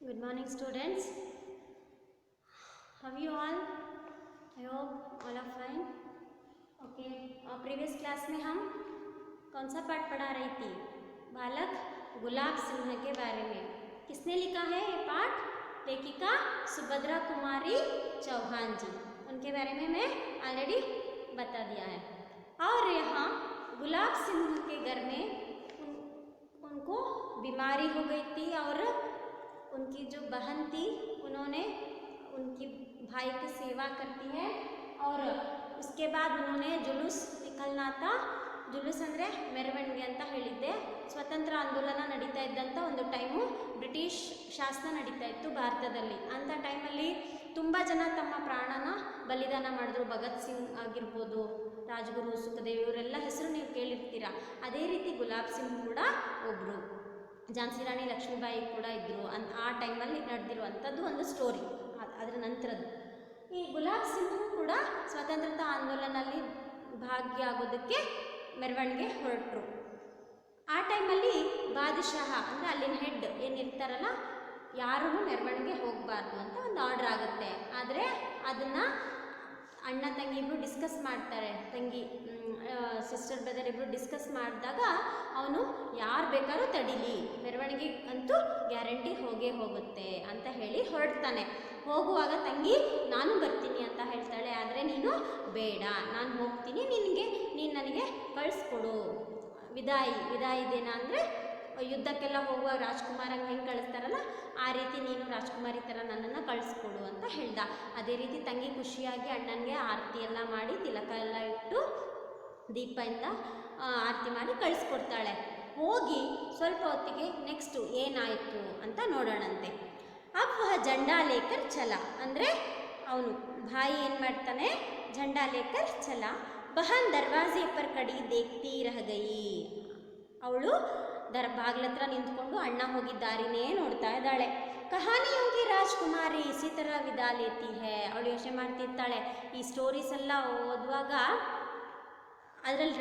Good morning, students. How are you all? I hope all are fine. Okay. Previous class में हम कौन सा पाठ पढ़ा रही थी? बालक गुलाब सिंह के बारे में. किसने लिखा है ये पाठ? लेखिका सुभद्रा कुमारी चौहान जी. उनके बारे में मैं ऑलरेडी बता दिया है. और यहाँ गुलाब सिंह के घर में उनको बीमारी हो गई थी और उनकी जो बहन थी उन्होंने उनकी भाई की सेवा करती है और उसके बाद उन्होंने जुलूस निकलना था. जुलूस ಅಂದರೆ ಮೆರವಣಿಗೆ ಅಂತ ಹೇಳಿದ್ದೆ. ಸ್ವತಂತ್ರ ಆಂದೋಲನ ನಡೀತಾ ಇದ್ದಂಥ ಒಂದು ಟೈಮು ಬ್ರಿಟಿಷ್ ಶಾಸನ ನಡೀತಾ ಇತ್ತು ಭಾರತದಲ್ಲಿ. ಅಂಥ ಟೈಮಲ್ಲಿ ತುಂಬ ಜನ ತಮ್ಮ ಪ್ರಾಣನ ಬಲಿದಾನ ಮಾಡಿದ್ರು. ಭಗತ್ ಸಿಂಗ್ ಆಗಿರ್ಬೋದು, ರಾಜ್ಗುರು, ಸುಖದೇವ್ ಇವರೆಲ್ಲ ಹೆಸರು ನೀವು ಕೇಳಿರ್ತೀರ. ಅದೇ ರೀತಿ ಗುಲಾಬ್ ಸಿಂಗ್ ಕೂಡ ಒಬ್ಬರು. ಝಾನ್ಸಿ ರಾಣಿ ಲಕ್ಷ್ಮೀಬಾಯಿ ಕೂಡ ಇದ್ದರು. ಆ ಟೈಮಲ್ಲಿ ನಡೆದಿರುವಂಥದ್ದು ಒಂದು ಸ್ಟೋರಿ. ಅದರ ನಂತರದ್ದು ಈ ಗುಲಾಬ್ ಸಿಂಗ್ ಕೂಡ ಸ್ವಾತಂತ್ರ್ಯತಾ ಆಂದೋಲನಲ್ಲಿ ಭಾಗಿಯಾಗೋದಕ್ಕೆ ಮೆರವಣಿಗೆ ಹೊರಟರು. ಆ ಟೈಮಲ್ಲಿ ಬಾದಶಾಹ ಅಂದರೆ ಅಲ್ಲಿನ ಹೆಡ್ ಏನಿರ್ತಾರಲ್ಲ, ಯಾರೂ ಮೆರವಣಿಗೆ ಹೋಗಬಾರ್ದು ಅಂತ ಒಂದು ಆರ್ಡ್ರ್ ಆಗುತ್ತೆ. ಆದರೆ ಅದನ್ನು ಅಣ್ಣ ತಂಗಿ ಇಬ್ಬರು ಡಿಸ್ಕಸ್ ಮಾಡ್ತಾರೆ. ತಂಗಿ ಸಿಸ್ಟರ್ ಬ್ರದರ್ ಇಬ್ಬರು ಡಿಸ್ಕಸ್ ಮಾಡಿದಾಗ ಅವನು ಯಾರು ಬೇಕಾದ್ರೂ ತಡೀಲಿ, ಮೆರವಣಿಗೆ ಅಂತೂ ಗ್ಯಾರಂಟಿ ಹೋಗೇ ಹೋಗುತ್ತೆ ಅಂತ ಹೇಳಿ ಹೊರಡ್ತಾನೆ. ಹೋಗುವಾಗ ತಂಗಿ ನಾನು ಬರ್ತೀನಿ ಅಂತ ಹೇಳ್ತಾಳೆ. ಆದರೆ ನೀನು ಬೇಡ, ನಾನು ಹೋಗ್ತೀನಿ, ನೀನು ನನಗೆ ಕಳಿಸ್ಕೊಡು. ವಿದಾಯಿ ದಿನ ಅಂದರೆ ಯುದ್ಧಕ್ಕೆಲ್ಲ ಹೋಗುವ ರಾಜ್ಕುಮಾರಂಗೆ ಹೆಂಗೆ ಕಳಿಸ್ತಾರಲ್ಲ ಆ ರೀತಿ ನೀನು ರಾಜ್ಕುಮಾರಿ ಥರ ನನ್ನನ್ನು ಕಳಿಸ್ಕೊಡು ಅಂತ ಹೇಳ್ದ. ಅದೇ ರೀತಿ ತಂಗಿ ಖುಷಿಯಾಗಿ ಅಣ್ಣನಿಗೆ ಆರತಿ ಎಲ್ಲ ಮಾಡಿ ತಿಲಕ ಎಲ್ಲ ಇಟ್ಟು ದೀಪದಿಂದ ಆರತಿ ಮಾಡಿ ಕಳಿಸ್ಕೊಡ್ತಾಳೆ. ಹೋಗಿ ಸ್ವಲ್ಪ ಹೊತ್ತಿಗೆ ನೆಕ್ಸ್ಟು ಏನಾಯಿತು ಅಂತ ನೋಡೋಣಂತೆ. ಅಪ್ಪ ಜಂಡಾ ಲೇಕರ್ ಛಲ ಅಂದರೆ ಅವನು ಭಾಯಿ ಏನು ಮಾಡ್ತಾನೆ, झंडा लेकर चला. बहन दरवाजे पर खड़ी देखती रह गई. ಅವಳು ಬಾಗ್ಲತ್ರ ನಿಂತ್ಕೊಂಡು ಅಣ್ಣ ಹೋಗಿದ್ದ ದಾರಿನೇ ನೋಡ್ತಾ ಇದ್ದಾಳೆ. ಕಹಾನಿಯೋಗಿ ರಾಜ್ಕುಮಾರಿ ಇಸಿ ಥರ ವಿದಾ ಲೇತಿ ಹೇ. ಅವಳು ಯೋಚನೆ ಮಾಡ್ತಿರ್ತಾಳೆ, ಈ ಸ್ಟೋರೀಸ್ ಎಲ್ಲ ಓದುವಾಗ ಅದರಲ್ಲಿ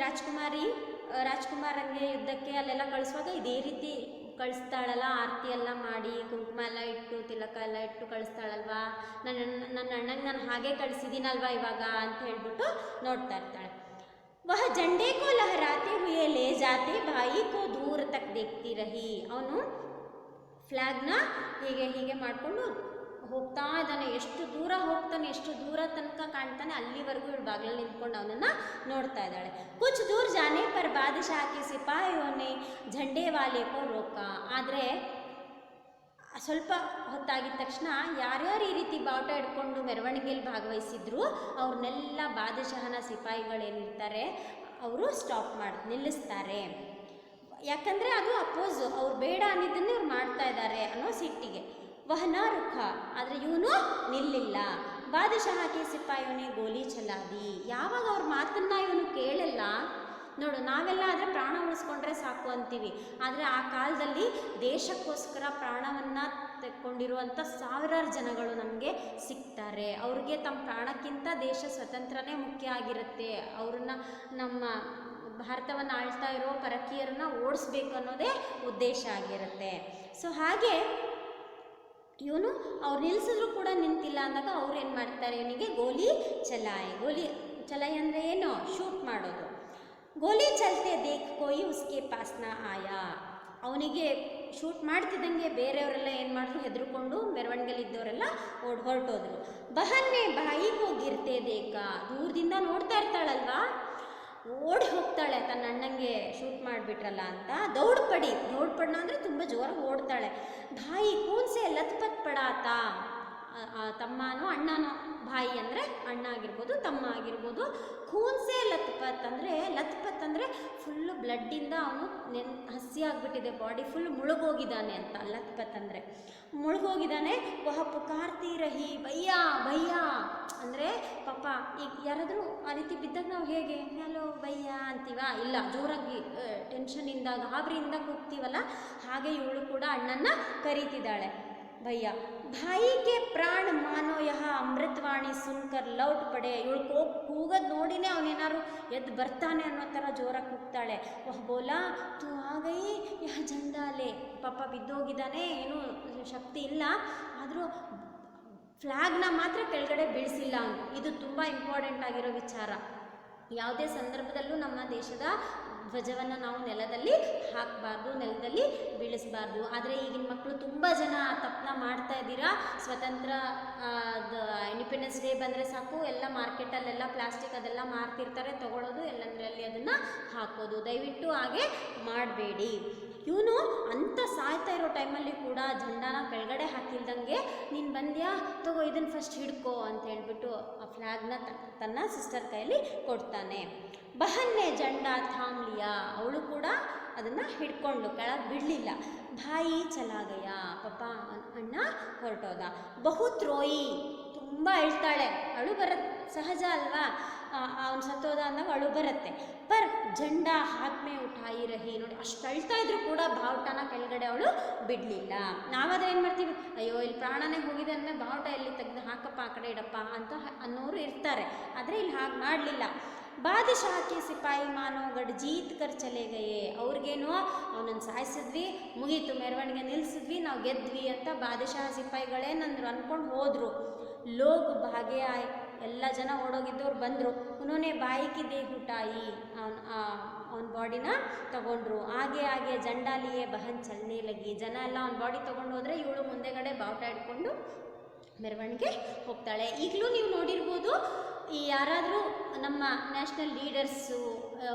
ರಾಜ್ಕುಮಾರಂಗೆ ಯುದ್ಧಕ್ಕೆ ಅಲ್ಲೆಲ್ಲ ಕಳಿಸುವಾಗ ಇದೇ ರೀತಿ ಕಳಿಸ್ತಾಳಲ್ಲ, ಆರತಿ ಎಲ್ಲ ಮಾಡಿ ಕುಂಕುಮ ಎಲ್ಲ ಇಟ್ಟು ತಿಲಕ ಎಲ್ಲ ಇಟ್ಟು ಕಳಿಸ್ತಾಳಲ್ವಾ, ನನ್ನ ಅಣ್ಣಂಗೆ ನಾನು ಹಾಗೆ ಕಳಿಸಿದ್ದೀನಲ್ವಾ ಇವಾಗ ಅಂತ ಹೇಳ್ಬಿಟ್ಟು ನೋಡ್ತಾ ಇರ್ತಾಳೆ. ವಹ झंडे को लहराते हुए ले जाते भाई को दूर तक देखती रही. ಅವನು ಫ್ಲ್ಯಾಗ್ನ ಹೀಗೆ ಮಾಡಿಕೊಂಡು ಹೋಗ್ತಾ ಇದ್ದಾನೆ. ಎಷ್ಟು ದೂರ ತನಕ ಕಾಣ್ತಾನೆ, ಅಲ್ಲಿವರೆಗೂ ಇವಳು ಬಾಗಿಲಲ್ಲಿ ನಿಂತ್ಕೊಂಡು ಅವನನ್ನು ನೋಡ್ತಾ ಇದ್ದಾಳೆ. ಕುछ दूर जाने पर बादशाह के सिपाहियों ने झंडे वाले को रोका. ಆದರೆ ಸ್ವಲ್ಪ ಹೊತ್ತಾಗಿದ ತಕ್ಷಣ ಯಾರ್ಯಾರು ಈ ರೀತಿ ಬಾವುಟ ಹಿಡ್ಕೊಂಡು ಮೆರವಣಿಗೆಯಲ್ಲಿ ಭಾಗವಹಿಸಿದ್ರು ಅವ್ರನ್ನೆಲ್ಲ ಬಾದಶಾಹನ ಸಿಪಾಯಿಗಳೇನಿರ್ತಾರೆ ಅವರು ಸ್ಟಾಪ್ ನಿಲ್ಲಿಸ್ತಾರೆ. ಯಾಕಂದರೆ ಅದು ಅಪೋಸು, ಅವ್ರು ಬೇಡ ಅನ್ನಿದ್ದನ್ನೇ ಇವ್ರು ಮಾಡ್ತಾ ಇದ್ದಾರೆ ಅನ್ನೋ ಸಿಟ್ಟಿಗೆ. ವಹನ ರುಖ, ಆದರೆ ಇವನು ನಿಲ್ಲಿಲ್ಲ. ಬಾದಶಾಹಕ್ಕೆ ಸಿಪಾಯಿಯವನೇ ಗೋಲಿ ಚಲಾದಿ. ಯಾವಾಗ ಅವ್ರ ಮಾತನ್ನು ಇವನು ಕೇಳಲ್ಲ, ನೋಡು ನಾವೆಲ್ಲ ಆದರೆ ಪ್ರಾಣ ಉಳಿಸ್ಕೊಂಡ್ರೆ ಸಾಕು ಅಂತೀವಿ. ಆದರೆ ಆ ಕಾಲದಲ್ಲಿ ದೇಶಕ್ಕೋಸ್ಕರ ಪ್ರಾಣವನ್ನು ತೆಕ್ಕೊಂಡಿರುವಂಥ ಸಾವಿರಾರು ಜನಗಳು ನಮಗೆ ಸಿಗ್ತಾರೆ. ಅವ್ರಿಗೆ ತಮ್ಮ ಪ್ರಾಣಕ್ಕಿಂತ ದೇಶ ಸ್ವತಂತ್ರನೇ ಮುಖ್ಯ ಆಗಿರುತ್ತೆ. ಅವ್ರನ್ನ ನಮ್ಮ ಭಾರತವನ್ನು ಆಳ್ತಾ ಇರೋ ಪರಕೀಯರನ್ನ ಓಡಿಸ್ಬೇಕು ಅನ್ನೋದೇ ಉದ್ದೇಶ ಆಗಿರುತ್ತೆ. ಸೊ ಹಾಗೆ ಇವನು ಅವ್ರು ನಿಲ್ಲಿಸಿದ್ರು ಕೂಡ ನಿಂತಿಲ್ಲ ಅಂದಾಗ ಅವ್ರು ಏನು ಮಾಡ್ತಾರೆ, ಇವನಿಗೆ ಗೋಲಿ ಚಲಾಯಿ ಅಂದರೆ ಏನು, ಶೂಟ್ ಮಾಡೋದು. ಗೋಲಿ ಚಲ್ತೆ ದೇಖ್ ಕೋಯಿ ಉಸ್ಕೆ ಪಾಸ್ನ ಆಯಾ. ಅವನಿಗೆ ಶೂಟ್ ಮಾಡ್ತಿದ್ದಂಗೆ ಬೇರೆಯವರೆಲ್ಲ ಏನು ಮಾಡಿದ್ರು, ಹೆದರ್ಕೊಂಡು ಮೆರವಣಿಗೆಲಿದ್ದವರೆಲ್ಲ ಹೊರಟೋದ್ರು. ಬಹನ್ನೇ ಬಾಯಿ ಹೋಗಿರ್ತೆ ದೇಕ. ದೂರದಿಂದ ನೋಡ್ತಾ ಇರ್ತಾಳಲ್ವಾ, ಓಡಿ ಹೋಗ್ತಾಳೆ ತನ್ನ ಅಣ್ಣಂಗೆ ಶೂಟ್ ಮಾಡಿಬಿಟ್ರಲ್ಲ ಅಂತ. ದೌಡ್ಪಡ್ನ ಅಂದರೆ ತುಂಬ ಜೋರಾಗಿ ಓಡ್ತಾಳೆ. ಭಾಯಿ ಕೂನ್ಸೆ ಲತ್ಪತ್ ಪಡಾತ. ತಮ್ಮನೋ ಅಣ್ಣನೋ, ಭಾಯಿ ಅಂದರೆ ಅಣ್ಣ ಆಗಿರ್ಬೋದು, ತಮ್ಮ ಆಗಿರ್ಬೋದು. ಖೂನ್ಸೆ ಲತ್ಪತ್ ಅಂದರೆ ಫುಲ್ಲು ಬ್ಲಡ್ಡಿಂದ ಅವನು ಹಸಿ ಆಗಿಬಿಟ್ಟಿದೆ, ಬಾಡಿ ಫುಲ್ ಮುಳುಗೋಗಿದ್ದಾನೆ ಅಂತ. ಲತ್ಪತ್ ಅಂದರೆ ಮುಳುಗೋಗಿದ್ದಾನೆ. ವಹ ಪುಕಾರ್ತಿ ರಹಿ ಭಯ್ಯ ಅಂದರೆ ಪಾಪ ಈಗ ಯಾರಾದರೂ ಆ ರೀತಿ ಬಿದ್ದಾಗ ನಾವು ಹೇಗೆ ಹಲೋ ಭಯ್ಯ ಅಂತೀವ, ಇಲ್ಲ ಜೋರಾಗಿ ಟೆನ್ಷನಿಂದ ಗಾಬರಿಯಿಂದ ಕೂಗ್ತೀವಲ್ಲ, ಹಾಗೆ ಇವಳು ಕೂಡ ಅಣ್ಣನ ಕರೀತಿದ್ದಾಳೆ. भैया भाई के प्राण मानो यह ಅಮೃತವಾಣಿ ಸುನ್ಕರ್ ಲೌಟ್ ಪಡೆ. ಇವಳು ಕೂಗದ್ ನೋಡಿನೇ ಅವನೇನಾರು ಎದ್ದು ಬರ್ತಾನೆ ಅನ್ನೋ ಥರ ಜೋರಾಗಿ ಕೂಗ್ತಾಳೆ. ವಹ್ ಬೋಲಾ ತೂ ಆ ಗಯಿ ಯಹ ಜಂಡಾಲೆ. ಪಾಪ ಬಿದ್ದೋಗಿದ್ದಾನೆ, ಏನೂ ಶಕ್ತಿ ಇಲ್ಲ, ಆದರೂ ಫ್ಲ್ಯಾಗ್ನ ಮಾತ್ರ ಕೆಳಗಡೆ ಬೀಳಿಸಿಲ್ಲ ಅವನು. ಇದು ತುಂಬ ಇಂಪಾರ್ಟೆಂಟ್ ಆಗಿರೋ ವಿಚಾರ. ಯಾವುದೇ ಸಂದರ್ಭದಲ್ಲೂ ನಮ್ಮ ದೇಶದ ಧ್ವಜವನ್ನು ನಾವು ನೆಲದಲ್ಲಿ ಹಾಕಬಾರ್ದು, ನೆಲದಲ್ಲಿ ಬೀಳಿಸಬಾರ್ದು. ಆದರೆ ಈಗಿನ ಮಕ್ಕಳು ತುಂಬ ಜನ ತಪ್ಪನ್ನ ಮಾಡ್ತಾ ಇದ್ದೀರಾ. ಸ್ವತಂತ್ರ ಇಂಡಿಪೆಂಡೆನ್ಸ್ ಡೇ ಬಂದರೆ ಸಾಕು, ಎಲ್ಲ ಮಾರ್ಕೆಟಲ್ಲೆಲ್ಲ ಪ್ಲಾಸ್ಟಿಕ್ ಅದೆಲ್ಲ ಮಾರ್ತಿರ್ತಾರೆ, ತೊಗೊಳ್ಳೋದು ಎಲ್ಲಂದ್ರಲ್ಲಿ ಅದನ್ನು ಹಾಕೋದು. ದಯವಿಟ್ಟು ಹಾಗೆ ಮಾಡಬೇಡಿ. ಇವನು ಅಂಥ ಸಾಯ್ತಾ ಇರೋ ಟೈಮಲ್ಲಿ ಕೂಡ ಜೆಂಡಾನ ಕೆಳಗಡೆ ಹಾಕಿಲ್ದಂಗೆ ನೀನು ಬಂದ್ಯಾ ತಗೋ ಇದನ್ನು ಫಸ್ಟ್ ಹಿಡ್ಕೋ ಅಂತ ಹೇಳ್ಬಿಟ್ಟು ಆ ಫ್ಲ್ಯಾಗ್ನ ತನ್ನ ಸಿಸ್ಟರ್ ಕೈಯಲ್ಲಿ ಕೊಡ್ತಾನೆ. ಬಹನ್ನೇ ಜೆಂಡಾ ಥಾಮ್ ಲಿಯಾ. ಅವಳು ಕೂಡ ಅದನ್ನು ಹಿಡ್ಕೊಂಡು ಕೆಳಗೆ ಬಿಡಲಿಲ್ಲ. ಭಾಯಿ ಚಲಾಗಯ. ಪಾಪ ಅಣ್ಣ ಹೊರಟೋದ. ಬಹುತ್ ರೋಯಿ. ತುಂಬ ಅಳ್ತಾಳೆ. ಅಳು ಬರುತ್ತೆ, ಸಹಜ ಅಲ್ವಾ, ಅವನು ಸತ್ತೋದ ಅಂದಾಗ ಅಳು ಬರುತ್ತೆ. ಪರ್ ಜೆಂಡಾ ಹಾಕ್ಮೆ ಉಠಾಯಿ ರಹಿ. ನೋಡಿ, ಅಷ್ಟು ಅಳ್ತಾ ಇದ್ರು ಕೂಡ ಬಾವುಟನ ಕೆಳಗಡೆ ಅವಳು ಬಿಡಲಿಲ್ಲ. ನಾವಾದರೆ ಏನು ಮಾಡ್ತೀವಿ, ಅಯ್ಯೋ ಇಲ್ಲಿ ಪ್ರಾಣನೇ ಹೋಗಿದೆ ಅಂದಮೇಲೆ ಬಾವುಟ ಎಲ್ಲಿ ತೆಗೆದು ಹಾಕಪ್ಪ, ಆ ಕಡೆ ಇಡಪ್ಪ ಅಂತ ಅನ್ನೋರು ಇರ್ತಾರೆ. ಆದರೆ ಇಲ್ಲಿ ಹಾಗೆ ಮಾಡಲಿಲ್ಲ. ಬಾದಶಾಹಕ್ಕೆ ಸಿಪಾಯಿ ಮಾನೋ ಗಡ್ ಜೀತ್ ಕರ್ ಚಲೆ ಗಯೇ. ಅವ್ರಿಗೇನೋ ಅವನನ್ನು ಸಾಯಿಸಿದ್ವಿ, ಮುಗೀತು, ಮೆರವಣಿಗೆ ನಿಲ್ಲಿಸಿದ್ವಿ, ನಾವು ಗೆದ್ವಿ ಅಂತ ಬಾದಶಾಹ ಸಿಪಾಯಿಗಳೇನಂದ್ರು ಅಂದ್ಕೊಂಡು ಹೋದರು. ಲೋಗ್ ಭಾಗೆ ಆಯ್. ಎಲ್ಲ ಜನ ಓಡೋಗಿದ್ದವ್ರು ಬಂದರು. ಉನ್ನೋನೆ ಬಾಯಿಗೆ ದೇಹುಟಾಯಿ. ಅವನ ಬಾಡಿನ ತಗೊಂಡ್ರು. ಹಾಗೆ ಹಾಗೆ ಜಂಡಾಲಿಯೇ ಬಹನ್ ಚಲನೆ ಲಗಿ. ಜನ ಎಲ್ಲ ಅವನ ಬಾಡಿ ತೊಗೊಂಡು ಹೋದರೆ ಇವಳು ಮುಂದೆಗಡೆ ಬಾವುಟ ಹಿಡ್ಕೊಂಡು ಮೆರವಣಿಗೆ ಹೋಗ್ತಾಳೆ. ಈಗಲೂ ನೀವು ನೋಡಿರ್ಬೋದು, ಈ ಯಾರಾದರೂ ನಮ್ಮ ನ್ಯಾಷನಲ್ ಲೀಡರ್ಸು,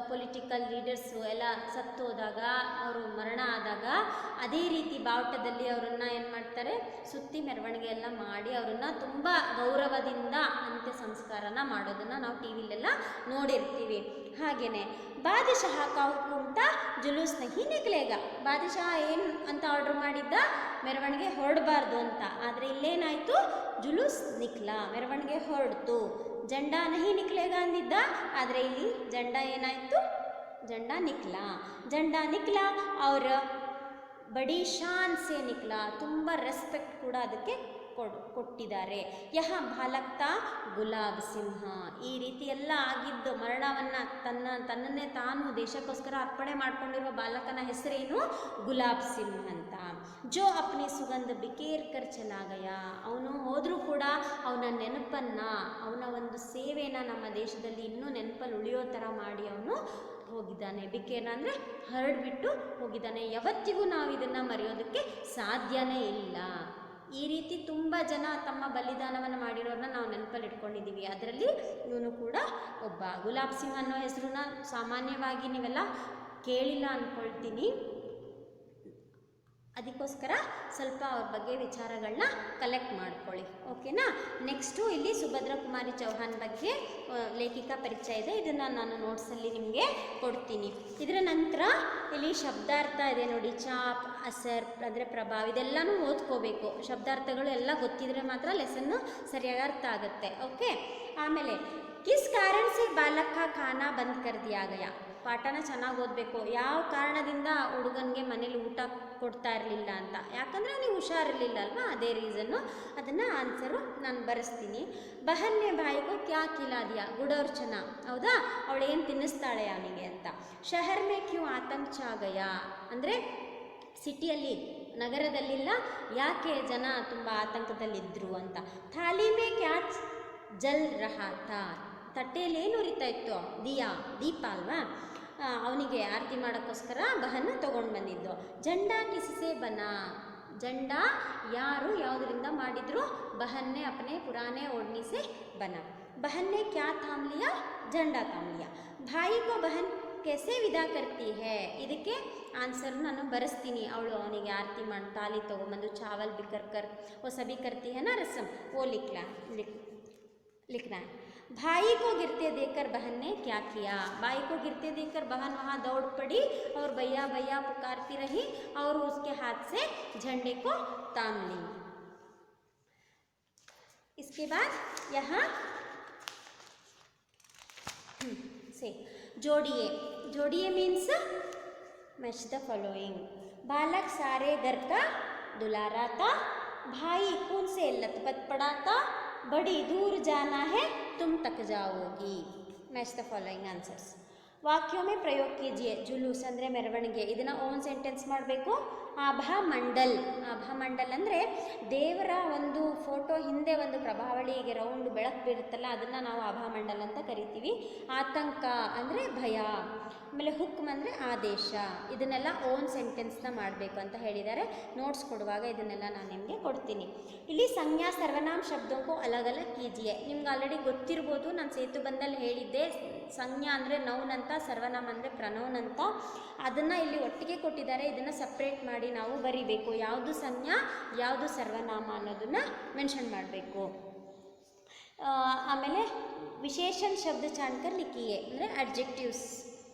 ಪೊಲಿಟಿಕಲ್ ಲೀಡರ್ಸು ಎಲ್ಲ ಸತ್ತೋದಾಗ, ಅವರು ಮರಣ ಆದಾಗ ಅದೇ ರೀತಿ ಬಾವುಟದಲ್ಲಿ ಅವರನ್ನು ಏನು ಮಾಡ್ತಾರೆ, ಸುತ್ತಿ ಮೆರವಣಿಗೆ ಎಲ್ಲ ಮಾಡಿ ಅವರನ್ನು ತುಂಬ ಗೌರವದಿಂದ ಅಂತ್ಯ ಸಂಸ್ಕಾರನ ಮಾಡೋದನ್ನು ನಾವು ಟಿ ವಿಲೆಲ್ಲ ನೋಡಿರ್ತೀವಿ. ಹಾಗೆಯೇ ಬಾದಶಾಹ ಕಾ ಹುಕುಮ್ತ ಜುಲೂಸ್ ನಹಿ ನಿಕ್ಲೇಗ. ಬಾದಶಾಹ ಏನು ಅಂತ ಆರ್ಡ್ರ್ ಮಾಡಿದ್ದ, ಮೆರವಣಿಗೆ ಹೊರಡಬಾರ್ದು ಅಂತ. ಆದರೆ ಇಲ್ಲೇನಾಯಿತು, ಜುಲೂಸ್ ನಿಕ್ಲಾ, ಮೆರವಣಿಗೆ ಹೊರಡ್ತು. ಜೆಂಡಾ ನಹಿ ನಿಕ್ಲೇಗ ಅಂದಿದ್ದ, ಆದರೆ ಇಲ್ಲಿ ಜೆಂಡಾ ಏನಾಯಿತು, ಜೆಂಡಾ ನಿಕ್ಲಾ. ಜೆಂಡಾ ನಿಕ್ಲಾ ಅವರ ಬಡಿ ಶಾನ್ ಸೇ ನಿಕ್ಲಾ. ತುಂಬ ರೆಸ್ಪೆಕ್ಟ್ ಕೂಡ ಅದಕ್ಕೆ ಕೊಟ್ಟಿದ್ದಾರೆ. ಯಹ ಭಾಲಕ್ತಾ ಗುಲಾಬ್ ಸಿಂಹ. ಈ ರೀತಿ ಎಲ್ಲ ಆಗಿದ್ದು ಮರಣವನ್ನು ತನ್ನನ್ನೇ ತಾನು ದೇಶಕ್ಕೋಸ್ಕರ ಅರ್ಪಣೆ ಮಾಡಿಕೊಂಡಿರುವ ಬಾಲಕನ ಹೆಸರೇನು, ಗುಲಾಬ್ ಸಿಂಹ ಅಂತ. ಜೋ ಅಪ್ನಿ ಸುಗಂಧ ಬಿಕೇರ್ ಕರ್ ಚಲಾಗಯ. ಅವನು ಹೋದರೂ ಕೂಡ ಅವನ ನೆನಪನ್ನು, ಅವನ ಒಂದು ಸೇವೆನ ನಮ್ಮ ದೇಶದಲ್ಲಿ ಇನ್ನೂ ನೆನಪಲ್ಲಿ ಉಳಿಯೋ ಥರ ಮಾಡಿ ಅವನು ಹೋಗಿದ್ದಾನೆ. ಬಿಕೇನ ಅಂದರೆ ಹರಡ್ಬಿಟ್ಟು ಹೋಗಿದ್ದಾನೆ. ಯಾವತ್ತಿಗೂ ನಾವು ಇದನ್ನು ಮರೆಯೋದಕ್ಕೆ ಸಾಧ್ಯನೇ ಇಲ್ಲ. ಈ ರೀತಿ ತುಂಬ ಜನ ತಮ್ಮ ಬಲಿದಾನವನ್ನು ಮಾಡಿರೋರನ್ನ ನಾವು ನೆನಪಲ್ಲಿ ಇಟ್ಕೊಂಡಿದ್ದೀವಿ. ಅದರಲ್ಲಿ ಇವನು ಕೂಡ ಒಬ್ಬ. ಗುಲಾಬ್ ಸಿಂಗ್ ಅನ್ನೋ ಹೆಸರನ್ನ ಸಾಮಾನ್ಯವಾಗಿ ನೀವೆಲ್ಲ ಕೇಳಿಲ್ಲ ಅಂದ್ಕೊಳ್ತೀನಿ. ಅದಕ್ಕೋಸ್ಕರ ಸ್ವಲ್ಪ ಅವ್ರ ಬಗ್ಗೆ ವಿಚಾರಗಳನ್ನ ಕಲೆಕ್ಟ್ ಮಾಡ್ಕೊಳ್ಳಿ, ಓಕೆನಾ. ನೆಕ್ಸ್ಟು ಇಲ್ಲಿ ಸುಭದ್ರ ಕುಮಾರಿ ಚೌಹಾನ್ ಬಗ್ಗೆ ಲೇಖಿಕಾ ಪರಿಚಯ ಇದೆ. ಇದನ್ನು ನಾನು ನೋಟ್ಸಲ್ಲಿ ನಿಮಗೆ ಕೊಡ್ತೀನಿ. ಇದರ ನಂತರ ಇಲ್ಲಿ ಶಬ್ದಾರ್ಥ ಇದೆ ನೋಡಿ. ಚಾಪ್, ಅಸರ್ ಅಂದರೆ ಪ್ರಭಾವ, ಇದೆಲ್ಲನೂ ಓದ್ಕೋಬೇಕು. ಶಬ್ದಾರ್ಥಗಳು ಎಲ್ಲ ಗೊತ್ತಿದ್ರೆ ಮಾತ್ರ ಲೆಸನ್ನು ಸರಿಯಾಗಿ ಅರ್ಥ ಆಗುತ್ತೆ, ಓಕೆ. ಆಮೇಲೆ ಕಿಸ್ ಕಾರಣ ಸೆ ಬಾಲಕ ಖಾನಾ ಬಂದ್ ಕರ್ ದಿಯಾ ಗಯಾ. ಪಾಠನ ಚೆನ್ನಾಗಿ ಓದಬೇಕು. ಯಾವ ಕಾರಣದಿಂದ ಹುಡುಗನಿಗೆ ಮನೇಲಿ ಊಟ ಕೊಡ್ತಾ ಇರಲಿಲ್ಲ ಅಂತ, ಯಾಕಂದರೆ ಅವನಿಗೆ ಹುಷಾರಿರಲಿಲ್ಲ ಅಲ್ವಾ, ಅದೇ ರೀಸನ್ನು. ಅದನ್ನು ಆನ್ಸರು ನಾನು ಬರೆಸ್ತೀನಿ. ಬಹನ್ನೆ ಬಾಯಿಗೂ ಕ್ಯಾ ಕಿಲಾ ದಿಯಾ. ಗುಡೋರ್ಚನ, ಹೌದಾ, ಅವಳೇನು ತಿನ್ನಿಸ್ತಾಳೆ ಅವನಿಗೆ ಅಂತ. ಶಹರ್ ಮೇ ಕ್ಯೂ ಆತಂಕ ಛಾ ಗಯಾ. ಅಂದರೆ ಸಿಟಿಯಲ್ಲಿ, ನಗರದಲ್ಲಿಲ್ಲ, ಯಾಕೆ ಜನ ತುಂಬ ಆತಂಕದಲ್ಲಿದ್ದರು ಅಂತ. ಥಾಲಿ ಮೇ ಕ್ಯಾ ಜಲ್ ರಹಾ ಥಾ. ತಟ್ಟೆಯಲ್ಲಿ ಏನು ಉರಿತಾ ಇತ್ತು, ದಿಯಾ, ದೀಪ ಅಲ್ವಾ. ಅವನಿಗೆ ಆರತಿ ಮಾಡೋಕ್ಕೋಸ್ಕರ ಬಹನ್ನ ತೊಗೊಂಡು ಬಂದಿದ್ದು. ಜಂಡಾ ಕಿಸಿಸೆ ಬನ. ಜಂಡಾ ಯಾರು ಯಾವುದರಿಂದ ಮಾಡಿದ್ರು, ಬಹನ್ನೇ ಅಪನೆ ಪುರಾನೆ ಓಡ್ನಿ ಸೆ ಬನ. ಬಹನ್ನೇ ಕ್ಯಾ ಥಾಮ್ ಲಿಯಾ, ಜಂಡಾ ಥಾಮ್ ಲಿಯಾ. ಭಾಯಿ ಕೋ ಬಹನ್ कैसे ವಿದಾ ಕರ್ತಿ ಹೇ. ಇದಕ್ಕೆ ಆನ್ಸರ್ ನಾನು ಬರೆಸ್ತೀನಿ. ಅವಳು ಅವನಿಗೆ ಆರತಿ ಮಾಡಿ ತಾಲಿ ತೊಗೊಂಬಂದು ಚಾವಲ್ ಬಿಕರ್ಕರ್ वो सभी करती है ना रस्म, वो लिखना है. भाई को गिरते देखकर बहन ने क्या किया. भाई को गिरते देखकर बहन वहाँ दौड़ पड़ी और भैया भैया पुकारती रही और उसके हाथ से झंडे को ताम ली. इसके बाद यहाँ से जोड़िए. जोड़िए मीन्स मैच द फॉलोइंग. बालक सारे घर का दुलारा था, भाई खून से लथपथ पड़ा था, बड़ी दूर जाना है तुम तक जाओगी. Match the following answers. ವಾಕ್ಯೋಮೆ ಪ್ರಯೋಗ ಕೀಜಿಯೆ. ಜುಲೂಸ್ ಅಂದರೆ ಮೆರವಣಿಗೆ, ಇದನ್ನು ಓನ್ ಸೆಂಟೆನ್ಸ್ ಮಾಡಬೇಕು. ಆಭಾ ಮಂಡಲ್. ಆಭಾ ಮಂಡಲ್ ಅಂದರೆ ದೇವರ ಒಂದು ಫೋಟೋ ಹಿಂದೆ ಒಂದು ಪ್ರಭಾವಳಿಗೆ ರೌಂಡ್ ಬೆಳಕು ಬೀರುತ್ತಲ್ಲ, ಅದನ್ನು ನಾವು ಆಭಾ ಮಂಡಲ್ ಅಂತ ಕರಿತೀವಿ. ಆತಂಕ ಅಂದರೆ ಭಯ. ಆಮೇಲೆ ಹುಕ್ಮ್ ಅಂದರೆ ಆದೇಶ. ಇದನ್ನೆಲ್ಲ ಓನ್ ಸೆಂಟೆನ್ಸ್ನ ಮಾಡಬೇಕು ಅಂತ ಹೇಳಿದ್ದಾರೆ. ನೋಟ್ಸ್ ಕೊಡುವಾಗ ಇದನ್ನೆಲ್ಲ ನಾನು ನಿಮಗೆ ಕೊಡ್ತೀನಿ. ಇಲ್ಲಿ ಸಂಜ್ಞಾ ಸರ್ವನಾಮ ಶಬ್ದಕ್ಕೂ ಅಲಗ್ ಅಲಗ್ ಕೀಜಿಯೆ. ನಿಮ್ಗೆ ಆಲ್ರೆಡಿ ಗೊತ್ತಿರ್ಬೋದು, ನಾನು ಸೇತುಬಂಧಲ್ಲಿ ಹೇಳಿದ್ದೆ. ಸಂಜ್ಞಾ ಅಂದರೆ ನೌನ್ ಅಂತ, ಸರ್ವನಾಮ ಅಂದರೆ ಪ್ರನೌನ್ ಅಂತ. ಅದನ್ನು ಇಲ್ಲಿ ಒಟ್ಟಿಗೆ ಕೊಟ್ಟಿದ್ದಾರೆ. ಇದನ್ನು ಸಪ್ರೇಟ್ ಮಾಡಿ ನಾವು ಬರಿಬೇಕು. ಯಾವುದು ಸಂಜ್ಞಾ ಯಾವುದು ಸರ್ವನಾಮ ಅನ್ನೋದನ್ನು ಮೆನ್ಷನ್ ಮಾಡಬೇಕು. ಆಮೇಲೆ ವಿಶೇಷಣ ಶಬ್ದ ಚಾಣ್ಕರ್ ಲಿಖಿಯೆ ಅಂದರೆ ಅಡ್ಜೆಕ್ಟಿವ್ಸ್.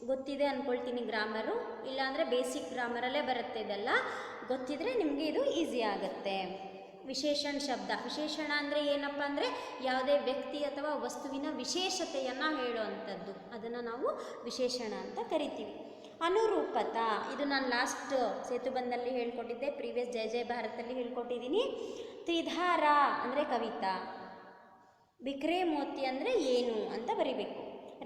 ಗೊತ್ತಿದೆ ಅಂದ್ಕೊಳ್ತೀನಿ ಗ್ರಾಮರು, ಇಲ್ಲಾಂದರೆ ಬೇಸಿಕ್ ಗ್ರಾಮರಲ್ಲೇ ಬರುತ್ತೆ. ಇದೆಲ್ಲ ಗೊತ್ತಿದ್ರೆ ನಿಮಗೆ ಇದು ಈಸಿ ಆಗುತ್ತೆ. ವಿಶೇಷಣ ಶಬ್ದ. ವಿಶೇಷಣ ಅಂದರೆ ಏನಪ್ಪ ಅಂದರೆ ಯಾವುದೇ ವ್ಯಕ್ತಿ ಅಥವಾ ವಸ್ತುವಿನ ವಿಶೇಷತೆಯನ್ನು ಹೇಳುವಂಥದ್ದು, ಅದನ್ನು ನಾವು ವಿಶೇಷಣ ಅಂತ ಕರಿತೀವಿ. ಅನುರೂಪತ. ಇದು ನಾನು ಲಾಸ್ಟ್ ಸೇತುಬಂಧಲ್ಲಿ ಹೇಳ್ಕೊಟ್ಟಿದ್ದೆ, ಪ್ರೀವಿಯಸ್ ಜಯ ಜಯ ಭಾರತಲ್ಲಿ ಹೇಳ್ಕೊಟ್ಟಿದ್ದೀನಿ. ತ್ರಿಧಾರ ಅಂದರೆ ಕವಿತಾ. ಬಿಕ್ರೆ ಮೋತಿ ಅಂದರೆ ಏನು ಅಂತ ಬರಿಬೇಕು.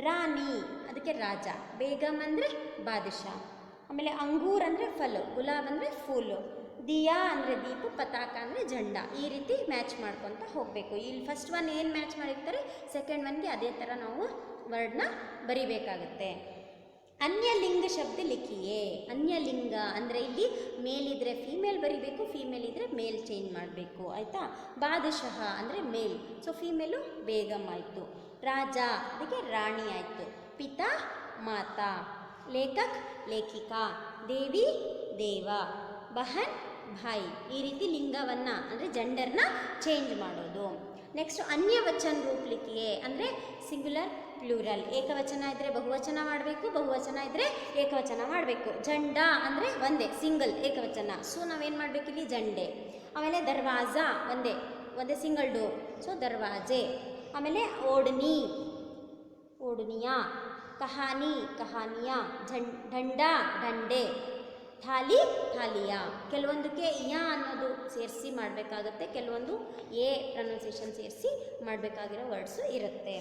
ರಾಣಿ ಅದಕ್ಕೆ ರಾಜ. ಬೇಗಮ್ ಅಂದರೆ ಬಾದಶಾ. ಆಮೇಲೆ ಅಂಗೂರ್ ಅಂದರೆ ಫಲು, ಗುಲಾಬ್ ಅಂದರೆ ಫೂಲು. ದಿಯಾ ಅಂದರೆ ದೀಪ, ಪತಾಕ ಅಂದರೆ ಜಂಡ. ಈ ರೀತಿ ಮ್ಯಾಚ್ ಮಾಡ್ಕೊತ ಹೋಗಬೇಕು. ಇಲ್ಲಿ ಫಸ್ಟ್ ಒನ್ ಏನು ಮ್ಯಾಚ್ ಮಾಡಿರ್ತಾರೆ, ಸೆಕೆಂಡ್ ಒನ್ಗೆ ಅದೇ ಥರ ನಾವು ವರ್ಡ್ನ ಬರಿಬೇಕಾಗುತ್ತೆ. ಅನ್ಯಲಿಂಗ ಶಬ್ದ ಲಿಖಿಯೇ. ಅನ್ಯಲಿಂಗ ಅಂದರೆ ಇಲ್ಲಿ ಮೇಲಿದ್ರೆ ಫೀಮೇಲ್ ಬರಿಬೇಕು, ಫೀಮೇಲ್ ಇದ್ದರೆ ಮೇಲ್ ಚೇಂಜ್ ಮಾಡಬೇಕು. ಆಯಿತಾ. ಬಾದಶಃ ಅಂದರೆ ಮೇಲ್, ಸೊ ಫೀಮೇಲು ಬೇಗಮ್ ಆಯಿತು. ರಾಜ ಅದಕ್ಕೆ ರಾಣಿ ಆಯಿತು. ಪಿತಾ ಮಾತಾ. ಲೇಖಕ್ ಲೇಖಿಕಾ. ದೇವಿ ದೇವ. ಬಹನ್ ಭಾಯಿ. ಈ ರೀತಿ ಲಿಂಗವನ್ನು ಅಂದರೆ ಜೆಂಡರ್ನ ಚೇಂಜ್ ಮಾಡೋದು. ನೆಕ್ಸ್ಟ್ ಅನ್ಯವಚನ ರೂಪ ಲಿಖಿಯೆ ಅಂದರೆ ಸಿಂಗ್ಯುಲರ್ ಪ್ಲೂರಲ್. ಏಕವಚನ ಇದ್ದರೆ ಬಹುವಚನ ಮಾಡಬೇಕು, ಬಹುವಚನ ಇದ್ದರೆ ಏಕವಚನ ಮಾಡಬೇಕು. ಜಂಡ ಅಂದರೆ ಒಂದೇ ಸಿಂಗಲ್ ಏಕವಚನ, ಸೊ ನಾವೇನು ಮಾಡಬೇಕು ಇಲ್ಲಿ ಜಂಡೆ. ಆಮೇಲೆ ದರ್ವಾಜಾ ಒಂದೇ ಸಿಂಗಲ್ ಡೋರ್, ಸೊ ದರ್ವಾಜೆ. ಆಮೇಲೆ ಓಡ್ನಿ ಓಡ್ನಿಯಾ. ಕಹಾನಿ ಕಹಾನಿಯಾ. ಢಂಡ ಢಂಡೆ. ಥಾಲಿ ಥಾಲಿಯಾ. ಕೆಲವೊಂದಕ್ಕೆ ಯಾ ಅನ್ನೋದು ಸೇರಿಸಿ ಮಾಡಬೇಕಾಗುತ್ತೆ, ಕೆಲವೊಂದು ಎ ಪ್ರೊನೌನ್ಸಿಯೇಷನ್ ಸೇರಿಸಿ ಮಾಡಬೇಕಾಗಿರೋ ವರ್ಡ್ಸು ಇರುತ್ತೆ.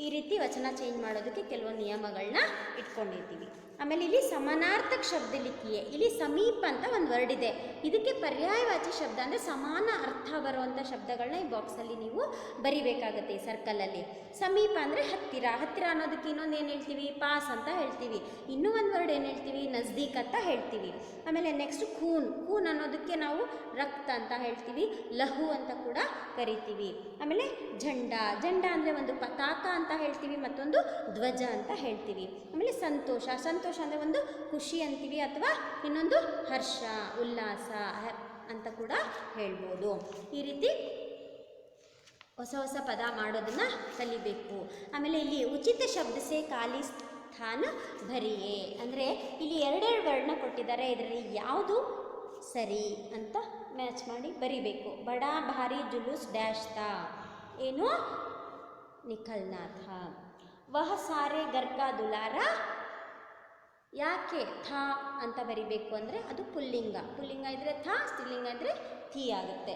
ಈ ರೀತಿ ವಚನ ಚೇಂಜ್ ಮಾಡೋದಕ್ಕೆ ಕೆಲವೊಂದು ನಿಯಮಗಳನ್ನ ಇಟ್ಕೊಂಡಿರ್ತೀವಿ. ಆಮೇಲೆ ಇಲ್ಲಿ ಸಮಾನಾರ್ಥಕ ಶಬ್ದ ಲಿಖಿಯೆ. ಇಲ್ಲಿ ಸಮೀಪ ಅಂತ ಒಂದು ವರ್ಡ್ ಇದೆ. ಇದಕ್ಕೆ ಪರ್ಯಾಯವಾಚಿ ಶಬ್ದ ಅಂದರೆ ಸಮಾನ ಅರ್ಥ ಬರುವಂಥ ಶಬ್ದಗಳನ್ನ ಈ ಬಾಕ್ಸಲ್ಲಿ ನೀವು ಬರಿಬೇಕಾಗತ್ತೆ ಈ ಸರ್ಕಲಲ್ಲಿ. ಸಮೀಪ ಅಂದರೆ ಹತ್ತಿರ. ಹತ್ತಿರ ಅನ್ನೋದಕ್ಕೆ ಇನ್ನೊಂದು ಏನು ಹೇಳ್ತೀವಿ, ಪಾಸ್ ಅಂತ ಹೇಳ್ತೀವಿ. ಇನ್ನೂ ಒಂದು ವರ್ಡ್ ಏನು ಹೇಳ್ತೀವಿ, ನಜ್ದೀಕ್ ಅಂತ ಹೇಳ್ತೀವಿ. ಆಮೇಲೆ ನೆಕ್ಸ್ಟ್ ಖೂನ್. ಖೂನ್ ಅನ್ನೋದಕ್ಕೆ ನಾವು ರಕ್ತ ಅಂತ ಹೇಳ್ತೀವಿ, ಲಹು ಅಂತ ಕೂಡ ಕರಿತೀವಿ. ಆಮೇಲೆ ಝಂಡ. ಝಂಡ ಅಂದರೆ ಒಂದು ಪತಾಕ ಅಂತ ಹೇಳ್ತೀವಿ, ಮತ್ತೊಂದು ಧ್ವಜ ಅಂತ ಹೇಳ್ತೀವಿ. ಆಮೇಲೆ ಸಂತೋಷ. ಸಂತೋಷ ಅಂದರೆ ಒಂದು ಖುಷಿ ಅಂತೀವಿ, ಅಥವಾ ಇನ್ನೊಂದು ಹರ್ಷ ಉಲ್ಲಾಸ ಅಂತ ಕೂಡ ಹೇಳ್ಬೋದು. ಈ ರೀತಿ ಹೊಸ ಹೊಸ ಪದ ಮಾಡೋದನ್ನು ಕಲಿಬೇಕು. ಆಮೇಲೆ ಇಲ್ಲಿ ಉಚಿತ ಶಬ್ದಸೆ ಖಾಲಿ ಸ್ಥಾನ ಭರಿಯೇ ಅಂದರೆ ಇಲ್ಲಿ ಎರಡೆರಡು ವರ್ಡ್ನ ಕೊಟ್ಟಿದ್ದಾರೆ. ಇದರಲ್ಲಿ ಯಾವುದು ಸರಿ ಅಂತ ಮ್ಯಾಚ್ ಮಾಡಿ ಬರಿಬೇಕು. ಬಡ ಭಾರಿ ಜುಲೂಸ್ ಡ್ಯಾಶ್ ತಾ. ಏನು ನಿಖಲ್ನಾಥ. ವಹ ಸಾರೆ ಗರ್ಕಾ ದುಲಾರ. ಯಾಕೆ ಥಾ ಅಂತ ಬರಿಬೇಕು ಅಂದರೆ ಅದು ಪುಲ್ಲಿಂಗ. ಪುಲ್ಲಿಂಗ ಇದ್ದರೆ ಥಾ, ಸ್ತ್ರೀಲಿಂಗ ಇದ್ದರೆ ಥೀ ಆಗುತ್ತೆ.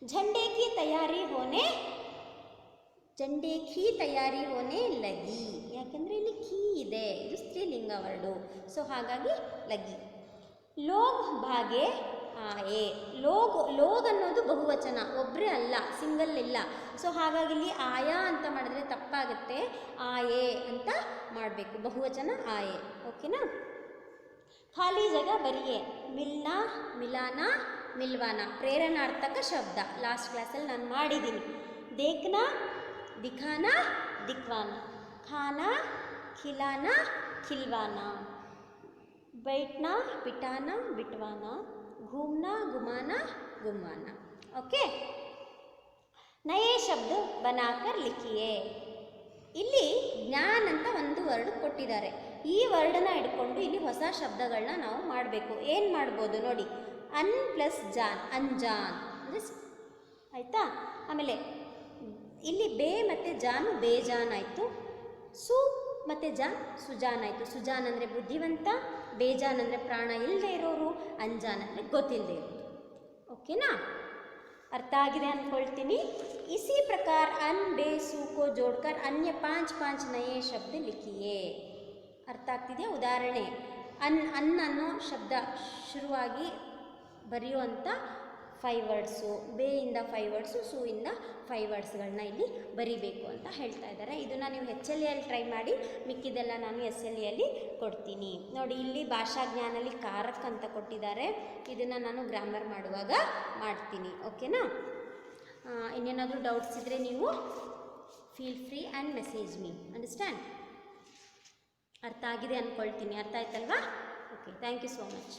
झंडे की तैयारी होने. झंडे की तैयारी होने लगी. ಯಾಕೆಂದರೆ ಇಲ್ಲಿ ಕೀ ಇದೆ, ಇದು ಸ್ತ್ರೀಲಿಂಗ ವರ್ಡು, ಸೊ ಹಾಗಾಗಿ ಲಗಿ. ಲೋಗ್ ಭಾಗೆ ಆಯೆ. ಲೋಗ್ ಅನ್ನೋದು ಬಹುವಚನ, ಒಬ್ಬರೇ ಅಲ್ಲ, ಸಿಂಗಲ್ ಇಲ್ಲ. ಸೊ ಹಾಗಾಗಿ ಇಲ್ಲಿ ಆಯಾ ಅಂತ ಮಾಡಿದ್ರೆ ತಪ್ಪಾಗುತ್ತೆ, ಆಯೆ ಅಂತ ಮಾಡಬೇಕು. ಬಹುವಚನ ಆಯೆ. ಓಕೆನಾ. ಖಾಲಿ ಜಾಗ ಬರಿಯೇ. ಮಿಲ್ನಾ ಮಿಲಾನಾ ಮಿಲ್ವಾನ. ಪ್ರೇರಣಾರ್ಥಕ ಶಬ್ದ ಲಾಸ್ಟ್ ಕ್ಲಾಸಲ್ಲಿ ನಾನು ಮಾಡಿದ್ದೀನಿ. ದೇಖ್ನಾ ದಿಖಾನಾ ದಿಕ್ವಾನ. ಖಾನಾ ಖಿಲಾನಾ ಖಿಲ್ವಾನಾ. बैठना बिठाना बिठवाना. घूमना घुमाना घुमवाना. ओके. नए शब्द बनाकर लिखिए. ಇಲ್ಲಿ ಜ್ಞಾನ್ ಅಂತ ಒಂದು ವರ್ಡ್ ಕೊಟ್ಟಿದ್ದಾರೆ. ಈ ವರ್ಡನ್ನ ಇಟ್ಕೊಂಡು ಇಲ್ಲಿ ಹೊಸ ಶಬ್ದಗಳನ್ನ ನಾವು ಮಾಡಬೇಕು. ಏನು ಮಾಡ್ಬೋದು ನೋಡಿ. ಅನ್ ಪ್ಲಸ್ ಜಾನ್, ಅಂಜಾನ್ ಅಂದರೆ ಆಯಿತಾ. ಆಮೇಲೆ ಇಲ್ಲಿ ಬೇ ಮತ್ತು ಜಾನು ಬೇಜಾನ್ ಆಯಿತು. ಸು ಮತ್ತು ಜಾನ್ ಸುಜಾನ್ ಆಯಿತು. ಸುಜಾನ್ ಅಂದರೆ ಬುದ್ಧಿವಂತ, ಬೇಜಾನ್ ಅಂದರೆ ಪ್ರಾಣ ಇಲ್ಲದೆ ಇರೋರು, ಅಂಜಾನ್ ಅಂದರೆ ಗೊತ್ತಿಲ್ಲದೆ ಇರೋರು. ओके ना? अर्थ आಗಿದೆ ಅಂದ್ಕೊಳ್ತೀನಿ. इसी प्रकार अन बे सु को जोड़कर अन्य 5 नए शब्द लिखिए. ಅರ್ಥ ಆಗ್ತಿದೆಯಾ? ಉದಾಹರಣೆ, ಅನ್ ಅನ್ನೋ ಶಬ್ದ ಶುರುವಾಗಿ ಬರೆಯುವಂಥ 5 ವರ್ಡ್ಸು, ಬೇ ಇಂದ 5 ವರ್ಡ್ಸು, ಸು ಇಂದ 5 ವರ್ಡ್ಸ್ಗಳನ್ನ ಇಲ್ಲಿ ಬರಿಬೇಕು ಅಂತ ಹೇಳ್ತಾ ಇದ್ದಾರೆ. ಇದನ್ನು ನೀವು HLEಯಲ್ಲಿ ಟ್ರೈ ಮಾಡಿ, ಮಿಕ್ಕಿದೆಲ್ಲ ನಾನು SLEಯಲ್ಲಿ ಕೊಡ್ತೀನಿ. ನೋಡಿ, ಇಲ್ಲಿ ಭಾಷಾಜ್ಞಾನಲ್ಲಿ ಕಾರಕ್ ಅಂತ ಕೊಟ್ಟಿದ್ದಾರೆ. ಇದನ್ನು ನಾನು ಗ್ರಾಮರ್ ಮಾಡುವಾಗ ಮಾಡ್ತೀನಿ. ಓಕೆನಾ? ಇನ್ನೇನಾದರೂ ಡೌಟ್ಸ್ ಇದ್ದರೆ ನೀವು feel free and message me. Understand? ಅರ್ಥ ಆಗಿದೆ ಅಂದ್ಕೊಳ್ತೀನಿ. ಅರ್ಥ ಆಯ್ತಲ್ವಾ? Okay, thank you so much.